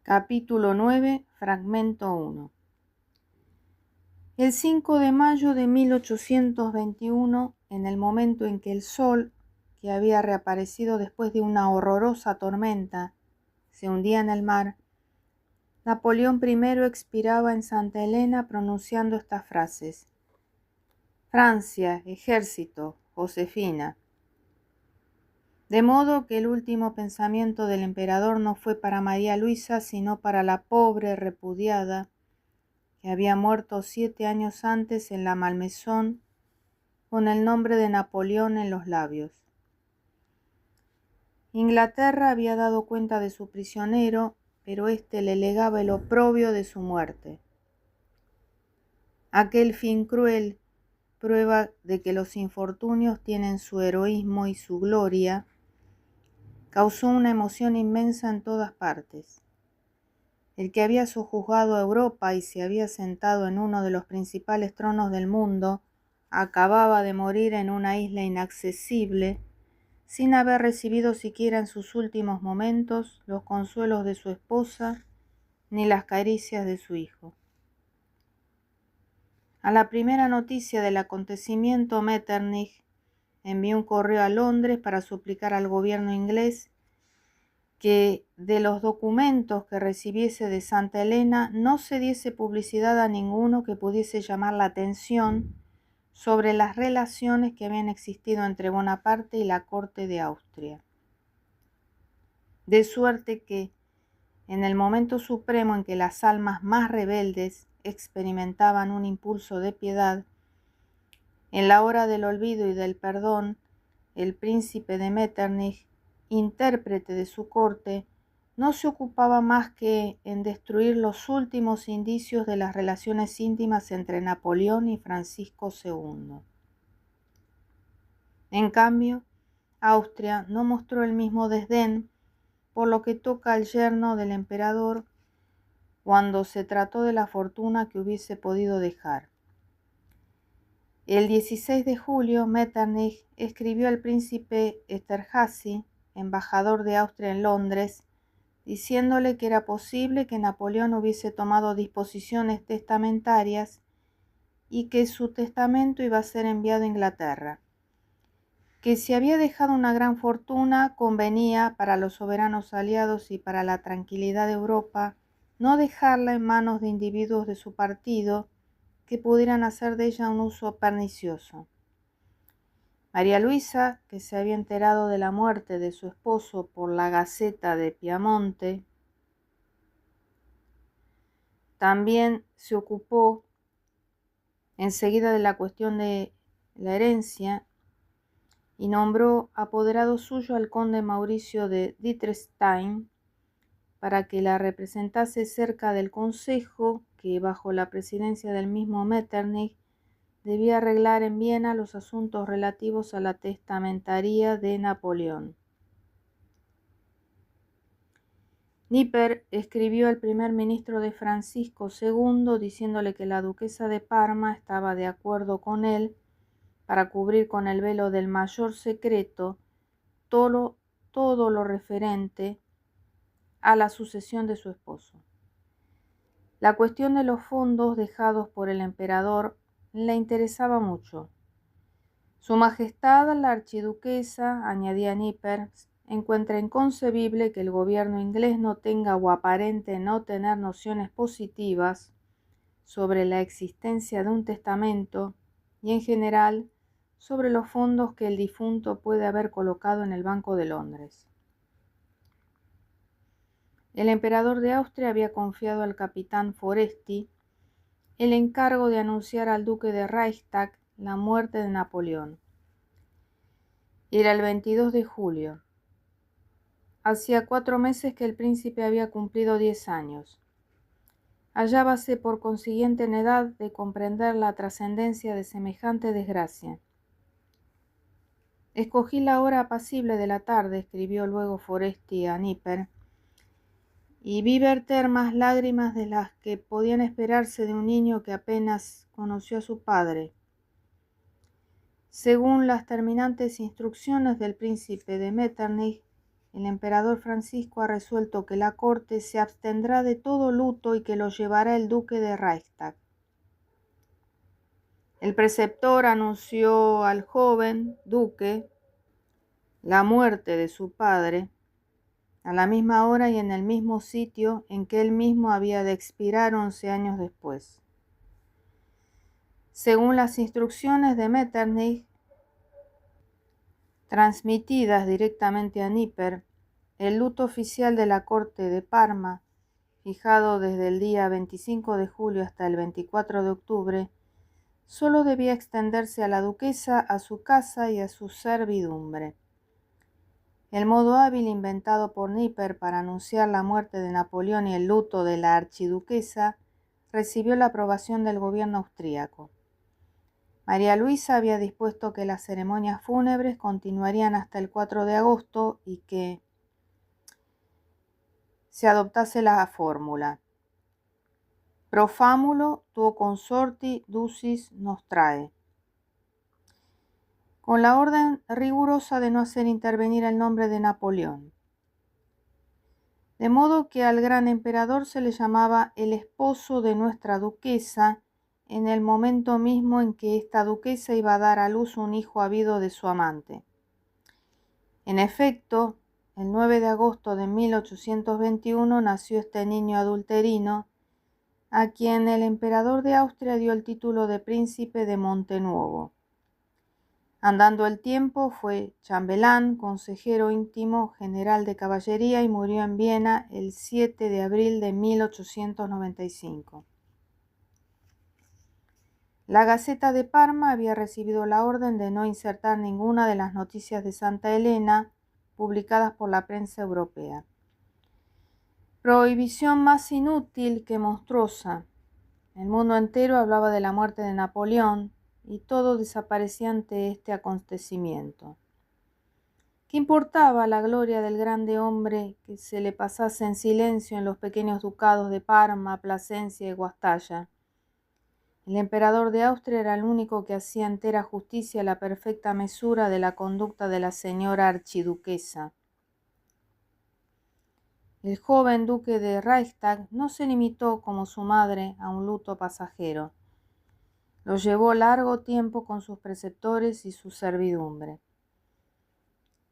Capítulo 9, fragmento 1. El 5 de mayo de 1821, en el momento en que el sol, que había reaparecido después de una horrorosa tormenta, se hundía en el mar, Napoleón I expiraba en Santa Elena pronunciando estas frases: Francia, ejército, Josefina. De modo que el último pensamiento del emperador no fue para María Luisa, sino para la pobre repudiada, que había muerto 7 años antes en la Malmaison, con el nombre de Napoleón en los labios. Inglaterra había dado cuenta de su prisionero, pero éste le legaba el oprobio de su muerte. Aquel fin cruel, prueba de que los infortunios tienen su heroísmo y su gloria, causó una emoción inmensa en todas partes. El que había sojuzgado a Europa y se había sentado en uno de los principales tronos del mundo, acababa de morir en una isla inaccesible, sin haber recibido siquiera en sus últimos momentos los consuelos de su esposa ni las caricias de su hijo. A la primera noticia del acontecimiento, Metternich envió un correo a Londres para suplicar al gobierno inglés que de los documentos que recibiese de Santa Elena no se diese publicidad a ninguno que pudiese llamar la atención sobre las relaciones que habían existido entre Bonaparte y la corte de Austria. De suerte que, en el momento supremo en que las almas más rebeldes experimentaban un impulso de piedad, en la hora del olvido y del perdón, el príncipe de Metternich, intérprete de su corte, no se ocupaba más que en destruir los últimos indicios de las relaciones íntimas entre Napoleón y Francisco II. En cambio, Austria no mostró el mismo desdén por lo que toca al yerno del emperador cuando se trató de la fortuna que hubiese podido dejar. El 16 de julio, Metternich escribió al príncipe Esterházy, embajador de Austria en Londres, diciéndole que era posible que Napoleón hubiese tomado disposiciones testamentarias y que su testamento iba a ser enviado a Inglaterra, que si había dejado una gran fortuna convenía para los soberanos aliados y para la tranquilidad de Europa no dejarla en manos de individuos de su partido que pudieran hacer de ella un uso pernicioso. María Luisa, que se había enterado de la muerte de su esposo por la Gaceta de Piamonte, también se ocupó enseguida de la cuestión de la herencia y nombró apoderado suyo al conde Mauricio de Dieterstein para que la representase cerca del consejo que, bajo la presidencia del mismo Metternich, debía arreglar en Viena los asuntos relativos a la testamentaría de Napoleón. Nipper escribió al primer ministro de Francisco II diciéndole que la duquesa de Parma estaba de acuerdo con él para cubrir con el velo del mayor secreto todo lo referente a la sucesión de su esposo. La cuestión de los fondos dejados por el emperador le interesaba mucho. Su Majestad la Archiduquesa, añadía Nipper, encuentra inconcebible que el gobierno inglés no tenga o aparente no tener nociones positivas sobre la existencia de un testamento y en general sobre los fondos que el difunto puede haber colocado en el Banco de Londres. El emperador de Austria había confiado al capitán Foresti el encargo de anunciar al duque de Reichstag la muerte de Napoleón. Era el 22 de julio. Hacía 4 meses que el príncipe había cumplido 10 años. Hallábase por consiguiente en edad de comprender la trascendencia de semejante desgracia. Escogí la hora apacible de la tarde, escribió luego Foresti a Nipper, y vi verter más lágrimas de las que podían esperarse de un niño que apenas conoció a su padre. Según las terminantes instrucciones del príncipe de Metternich, el emperador Francisco ha resuelto que la corte se abstendrá de todo luto y que lo llevará el duque de Reichstag. El preceptor anunció al joven duque la muerte de su padre a la misma hora y en el mismo sitio en que él mismo había de expirar 11 años después. Según las instrucciones de Metternich, transmitidas directamente a Níper, el luto oficial de la corte de Parma, fijado desde el día 25 de julio hasta el 24 de octubre, solo debía extenderse a la duquesa, a su casa y a su servidumbre. El modo hábil inventado por Níper para anunciar la muerte de Napoleón y el luto de la archiduquesa recibió la aprobación del gobierno austríaco. María Luisa había dispuesto que las ceremonias fúnebres continuarían hasta el 4 de agosto y que se adoptase la fórmula pro famulo tuo consorti ducis nostrae, con la orden rigurosa de no hacer intervenir el nombre de Napoleón. De modo que al gran emperador se le llamaba el esposo de nuestra duquesa en el momento mismo en que esta duquesa iba a dar a luz un hijo habido de su amante. En efecto, el 9 de agosto de 1821 nació este niño adulterino, a quien el emperador de Austria dio el título de príncipe de Montenuovo. Andando el tiempo, fue chambelán, consejero íntimo, general de caballería y murió en Viena el 7 de abril de 1895. La Gaceta de Parma había recibido la orden de no insertar ninguna de las noticias de Santa Elena publicadas por la prensa europea. Prohibición más inútil que monstruosa. El mundo entero hablaba de la muerte de Napoleón y todo desaparecía ante este acontecimiento. ¿Qué importaba la gloria del grande hombre que se le pasase en silencio en los pequeños ducados de Parma, Plasencia y Guastalla? El emperador de Austria era el único que hacía entera justicia a la perfecta mesura de la conducta de la señora archiduquesa. El joven duque de Reichstag no se limitó, como su madre, a un luto pasajero. Lo llevó largo tiempo con sus preceptores y su servidumbre.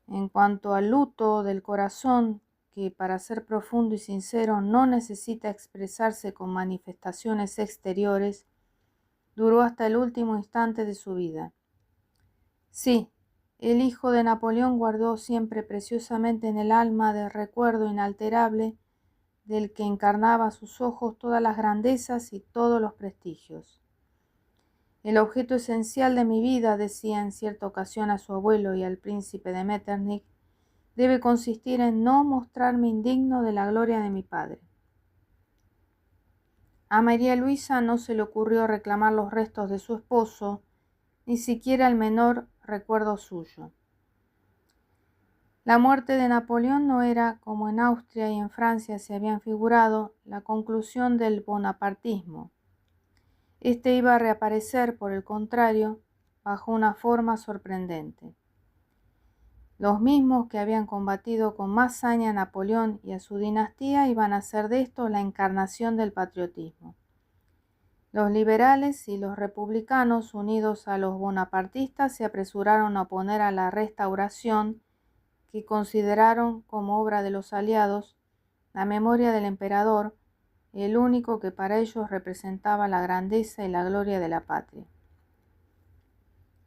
En cuanto al luto del corazón, que para ser profundo y sincero no necesita expresarse con manifestaciones exteriores, duró hasta el último instante de su vida. Sí, el hijo de Napoleón guardó siempre preciosamente en el alma de recuerdo inalterable del que encarnaba a sus ojos todas las grandezas y todos los prestigios. El objeto esencial de mi vida, decía en cierta ocasión a su abuelo y al príncipe de Metternich, debe consistir en no mostrarme indigno de la gloria de mi padre. A María Luisa no se le ocurrió reclamar los restos de su esposo, ni siquiera el menor recuerdo suyo. La muerte de Napoleón no era, como en Austria y en Francia se habían figurado, la conclusión del bonapartismo. Este iba a reaparecer, por el contrario, bajo una forma sorprendente. Los mismos que habían combatido con más saña a Napoleón y a su dinastía iban a hacer de esto la encarnación del patriotismo. Los liberales y los republicanos, unidos a los bonapartistas, se apresuraron a oponer a la restauración, que consideraron como obra de los aliados la memoria del emperador, el único que para ellos representaba la grandeza y la gloria de la patria.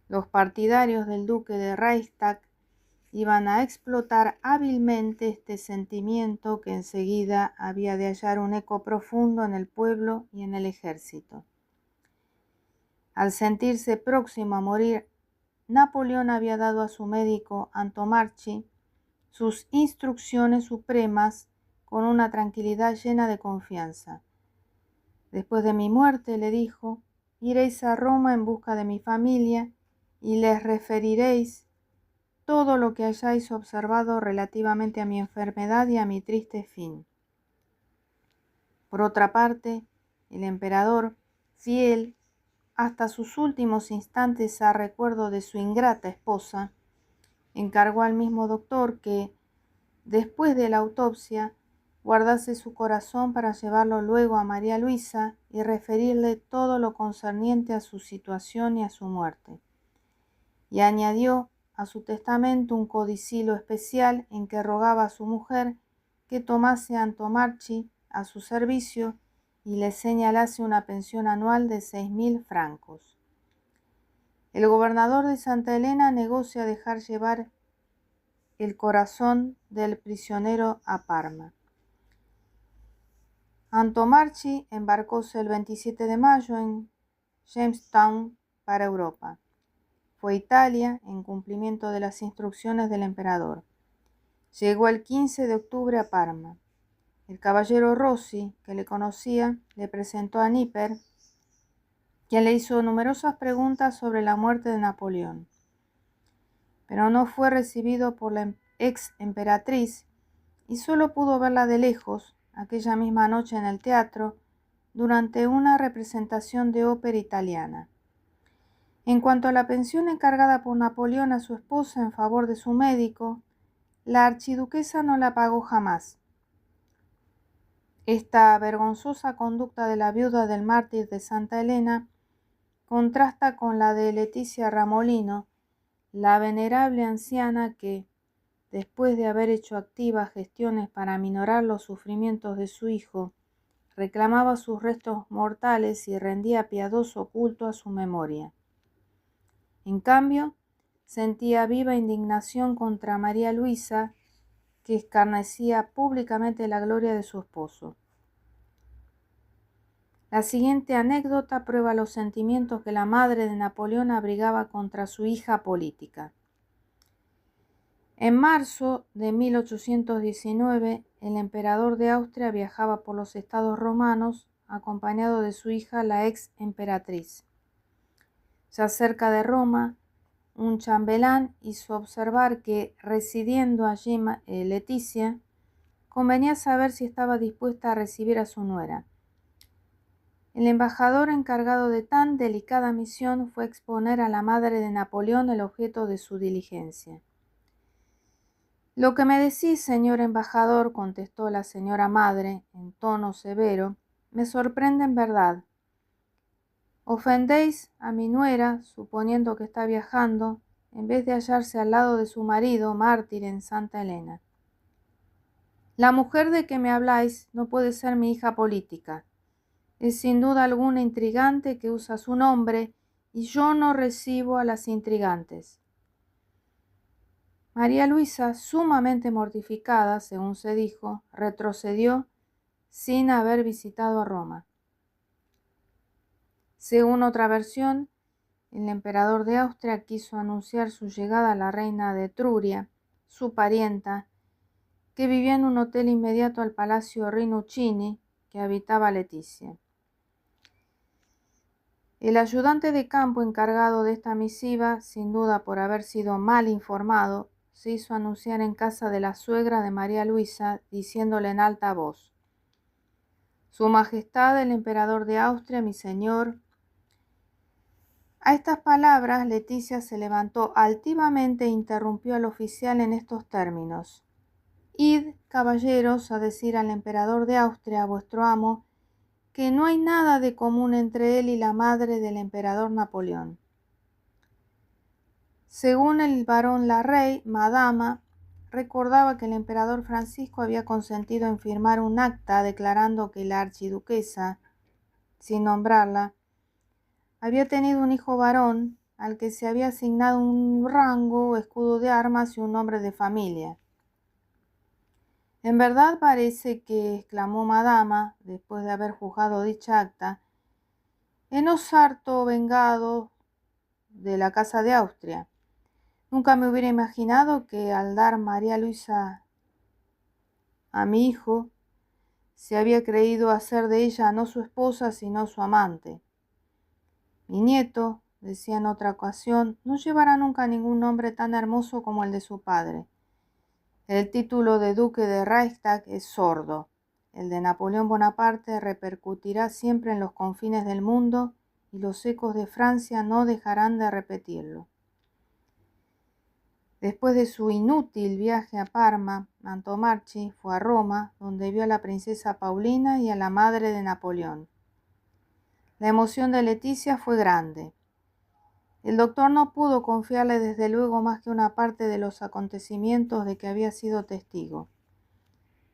Los partidarios del duque de Reichstag iban a explotar hábilmente este sentimiento que enseguida había de hallar un eco profundo en el pueblo y en el ejército. Al sentirse próximo a morir, Napoleón había dado a su médico Antomarchi sus instrucciones supremas con una tranquilidad llena de confianza. Después de mi muerte, le dijo, iréis a Roma en busca de mi familia y les referiréis todo lo que hayáis observado relativamente a mi enfermedad y a mi triste fin. Por otra parte, el emperador, fiel hasta sus últimos instantes a recuerdo de su ingrata esposa, encargó al mismo doctor que, después de la autopsia, guardase su corazón para llevarlo luego a María Luisa y referirle todo lo concerniente a su situación y a su muerte. Y añadió a su testamento un codicilo especial en que rogaba a su mujer que tomase a Antomarchi a su servicio y le señalase una pensión anual de 6.000 francos. El gobernador de Santa Elena negóse a dejar llevar el corazón del prisionero a Parma. Antomarchi embarcóse el 27 de mayo en Jamestown para Europa. Fue a Italia en cumplimiento de las instrucciones del emperador. Llegó el 15 de octubre a Parma. El caballero Rossi, que le conocía, le presentó a Níper, quien le hizo numerosas preguntas sobre la muerte de Napoleón, pero no fue recibido por la ex emperatriz y solo pudo verla de lejos aquella misma noche en el teatro durante una representación de ópera italiana. En cuanto a la pensión encargada por Napoleón a su esposa en favor de su médico, la archiduquesa no la pagó jamás. Esta vergonzosa conducta de la viuda del mártir de Santa Elena contrasta con la de Leticia Ramolino, la venerable anciana que, después de haber hecho activas gestiones para aminorar los sufrimientos de su hijo, reclamaba sus restos mortales y rendía piadoso culto a su memoria. En cambio, sentía viva indignación contra María Luisa, que escarnecía públicamente la gloria de su esposo. La siguiente anécdota prueba los sentimientos que la madre de Napoleón abrigaba contra su hija política. En marzo de 1819, el emperador de Austria viajaba por los estados romanos acompañado de su hija, la ex emperatriz. Ya cerca de Roma, un chambelán hizo observar que, residiendo allí Leticia, convenía saber si estaba dispuesta a recibir a su nuera. El embajador encargado de tan delicada misión fue exponer a la madre de Napoleón el objeto de su diligencia. «Lo que me decís, señor embajador», contestó la señora madre en tono severo, «me sorprende en verdad. Ofendéis a mi nuera, suponiendo que está viajando, en vez de hallarse al lado de su marido, mártir en Santa Elena. La mujer de que me habláis no puede ser mi hija política. Es sin duda alguna intrigante que usa su nombre, y yo no recibo a las intrigantes». María Luisa, sumamente mortificada, según se dijo, retrocedió sin haber visitado a Roma. Según otra versión, el emperador de Austria quiso anunciar su llegada a la reina de Etruria, su parienta, que vivía en un hotel inmediato al Palacio Rinuccini, que habitaba Leticia. El ayudante de campo encargado de esta misiva, sin duda por haber sido mal informado, se hizo anunciar en casa de la suegra de María Luisa, diciéndole en alta voz: «Su Majestad el Emperador de Austria, mi señor». A estas palabras, Leticia se levantó altivamente e interrumpió al oficial en estos términos: «Id, caballeros, a decir al emperador de Austria, vuestro amo, que no hay nada de común entre él y la madre del emperador Napoleón». Según el barón Larrey, Madama recordaba que el emperador Francisco había consentido en firmar un acta declarando que la archiduquesa, sin nombrarla, había tenido un hijo varón al que se había asignado un rango, escudo de armas y un nombre de familia. «En verdad parece que», exclamó Madama, después de haber juzgado dicha acta, «en harto vengado de la casa de Austria. Nunca me hubiera imaginado que al dar María Luisa a mi hijo, se había creído hacer de ella no su esposa, sino su amante. Mi nieto», decía en otra ocasión, «no llevará nunca ningún nombre tan hermoso como el de su padre. El título de duque de Reichstag es sordo. El de Napoleón Bonaparte repercutirá siempre en los confines del mundo y los ecos de Francia no dejarán de repetirlo». Después de su inútil viaje a Parma, Antomarchi fue a Roma, donde vio a la princesa Paulina y a la madre de Napoleón. La emoción de Leticia fue grande. El doctor no pudo confiarle desde luego más que una parte de los acontecimientos de que había sido testigo.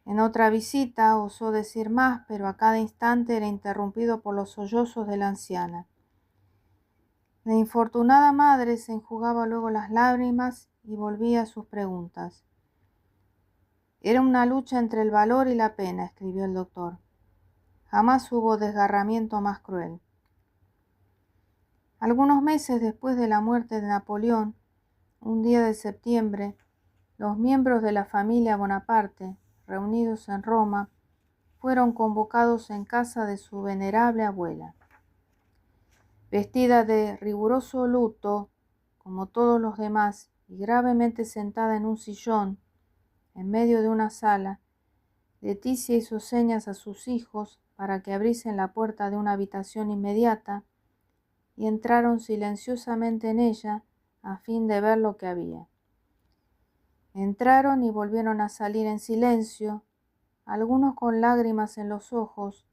En otra visita osó decir más, pero a cada instante era interrumpido por los sollozos de la anciana. La infortunada madre se enjugaba luego las lágrimas y volvía a sus preguntas. Era una lucha entre el valor y la pena, escribió el doctor. Jamás hubo desgarramiento más cruel. Algunos meses después de la muerte de Napoleón, un día de septiembre, los miembros de la familia Bonaparte, reunidos en Roma, fueron convocados en casa de su venerable abuela. Vestida de riguroso luto, como todos los demás, y gravemente sentada en un sillón, en medio de una sala, Leticia hizo señas a sus hijos para que abriesen la puerta de una habitación inmediata y entraron silenciosamente en ella a fin de ver lo que había. Entraron y volvieron a salir en silencio, algunos con lágrimas en los ojos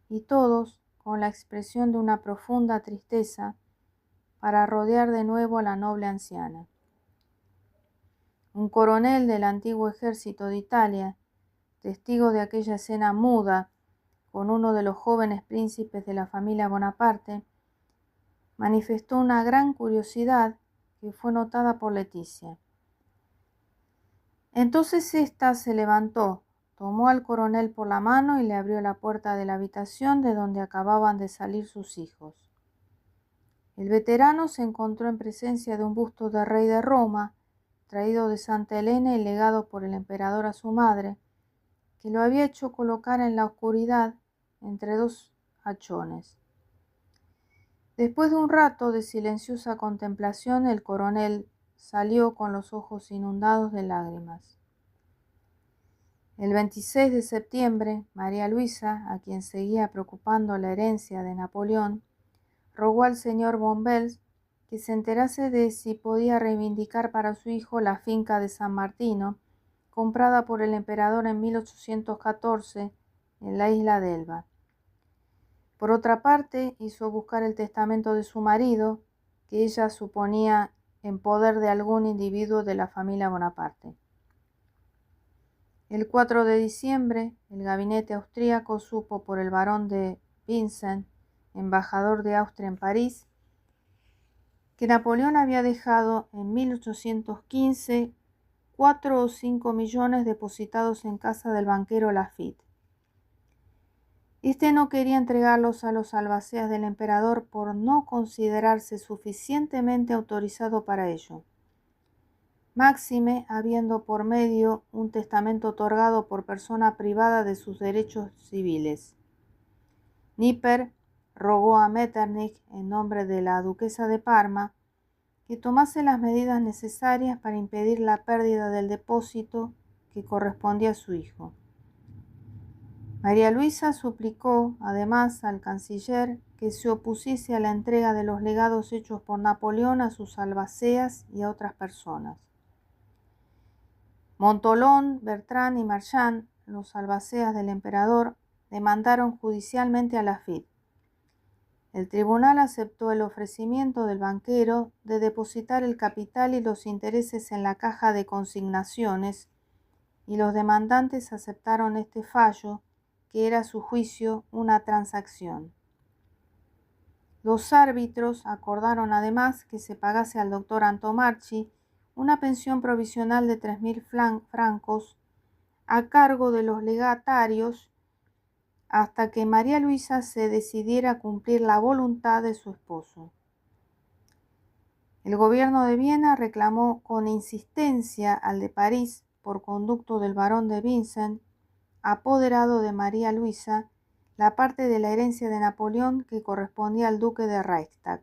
y todos con la expresión de una profunda tristeza, para rodear de nuevo a la noble anciana. Un coronel del antiguo ejército de Italia, testigo de aquella escena muda con uno de los jóvenes príncipes de la familia Bonaparte, manifestó una gran curiosidad que fue notada por Leticia. Entonces ésta se levantó, tomó al coronel por la mano y le abrió la puerta de la habitación de donde acababan de salir sus hijos. El veterano se encontró en presencia de un busto del rey de Roma, traído de Santa Elena y legado por el emperador a su madre, que lo había hecho colocar en la oscuridad entre dos hachones. Después de un rato de silenciosa contemplación, el coronel salió con los ojos inundados de lágrimas. El 26 de septiembre, María Luisa, a quien seguía preocupando la herencia de Napoleón, rogó al señor Bombels que se enterase de si podía reivindicar para su hijo la finca de San Martino, comprada por el emperador en 1814 en la isla de Elba. Por otra parte, hizo buscar el testamento de su marido, que ella suponía en poder de algún individuo de la familia Bonaparte. El 4 de diciembre, el gabinete austríaco supo por el barón de Vincennes, embajador de Austria en París, que Napoleón había dejado en 1815 4 o 5 millones depositados en casa del banquero Lafitte. Este no quería entregarlos a los albaceas del emperador por no considerarse suficientemente autorizado para ello. Máxime habiendo por medio un testamento otorgado por persona privada de sus derechos civiles. Nipper rogó a Metternich, en nombre de la duquesa de Parma, que tomase las medidas necesarias para impedir la pérdida del depósito que correspondía a su hijo. María Luisa suplicó, además, al canciller que se opusiese a la entrega de los legados hechos por Napoleón a sus albaceas y a otras personas. Montholon, Bertrand y Marchand, los albaceas del emperador, demandaron judicialmente a Lafitte. El tribunal aceptó el ofrecimiento del banquero de depositar el capital y los intereses en la caja de consignaciones, y los demandantes aceptaron este fallo, que era a su juicio una transacción. Los árbitros acordaron además que se pagase al doctor Antomarchi una pensión provisional de 3.000 francos a cargo de los legatarios hasta que María Luisa se decidiera a cumplir la voluntad de su esposo. El gobierno de Viena reclamó con insistencia al de París, por conducto del barón de Vincennes, apoderado de María Luisa, la parte de la herencia de Napoleón que correspondía al duque de Reichstadt.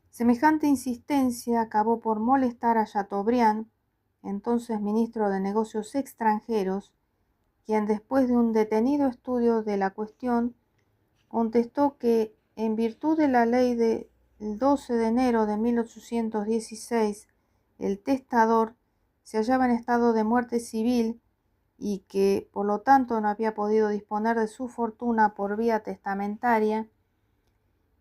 Semejante insistencia acabó por molestar a Chateaubriand, entonces ministro de Negocios Extranjeros, quien después de un detenido estudio de la cuestión contestó que, en virtud de la ley del 12 de enero de 1816, el testador se hallaba en estado de muerte civil y que por lo tanto no había podido disponer de su fortuna por vía testamentaria,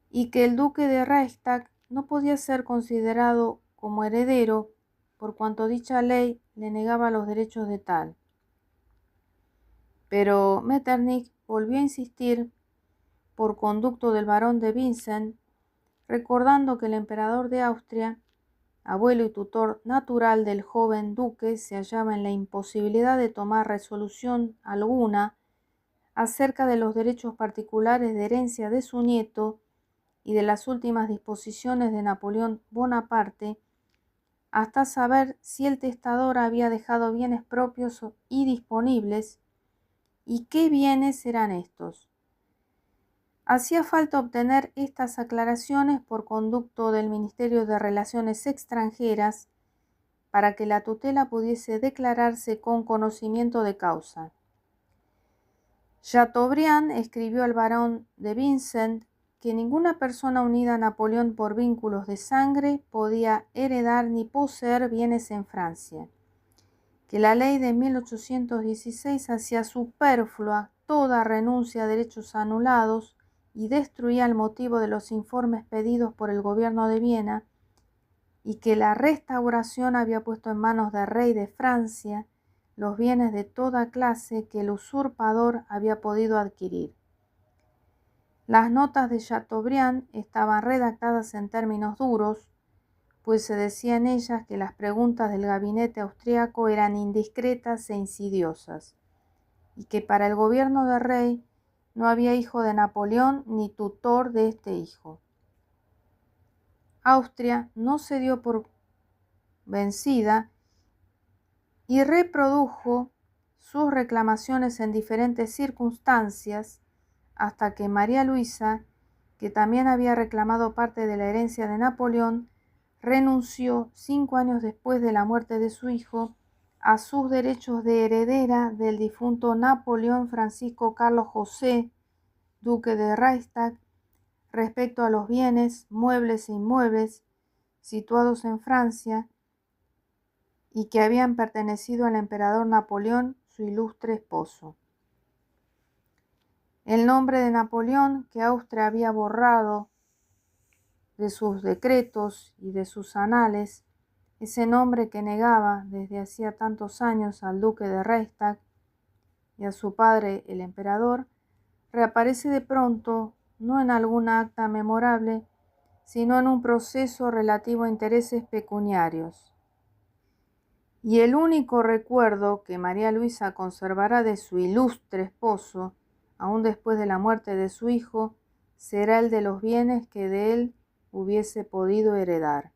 y que el duque de Reichstag no podía ser considerado como heredero por cuanto dicha ley le negaba los derechos de tal. Pero Metternich volvió a insistir por conducto del barón de Vincennes, recordando que el emperador de Austria, abuelo y tutor natural del joven duque, se hallaba en la imposibilidad de tomar resolución alguna acerca de los derechos particulares de herencia de su nieto y de las últimas disposiciones de Napoleón Bonaparte, hasta saber si el testador había dejado bienes propios y disponibles, y qué bienes eran estos. Hacía falta obtener estas aclaraciones por conducto del Ministerio de Relaciones Extranjeras para que la tutela pudiese declararse con conocimiento de causa. Chateaubriand escribió al barón de Vincennes que ninguna persona unida a Napoleón por vínculos de sangre podía heredar ni poseer bienes en Francia, que la ley de 1816 hacía superflua toda renuncia a derechos anulados y destruía el motivo de los informes pedidos por el gobierno de Viena, y que la restauración había puesto en manos del rey de Francia los bienes de toda clase que el usurpador había podido adquirir. Las notas de Chateaubriand estaban redactadas en términos duros, pues se decía en ellas que las preguntas del gabinete austriaco eran indiscretas e insidiosas, y que para el gobierno del rey no había hijo de Napoleón ni tutor de este hijo. Austria no se dio por vencida y reprodujo sus reclamaciones en diferentes circunstancias hasta que María Luisa, que también había reclamado parte de la herencia de Napoleón, renunció 5 años después de la muerte de su hijo a sus derechos de heredera del difunto Napoleón Francisco Carlos José, duque de Reichstag, respecto a los bienes, muebles e inmuebles situados en Francia y que habían pertenecido al emperador Napoleón, su ilustre esposo. El nombre de Napoleón, que Austria había borrado de sus decretos y de sus anales, ese nombre que negaba desde hacía tantos años al duque de Reichstag y a su padre el emperador, reaparece de pronto no en alguna acta memorable, sino en un proceso relativo a intereses pecuniarios. Y el único recuerdo que María Luisa conservará de su ilustre esposo, aún después de la muerte de su hijo, será el de los bienes que de él hubiese podido heredar.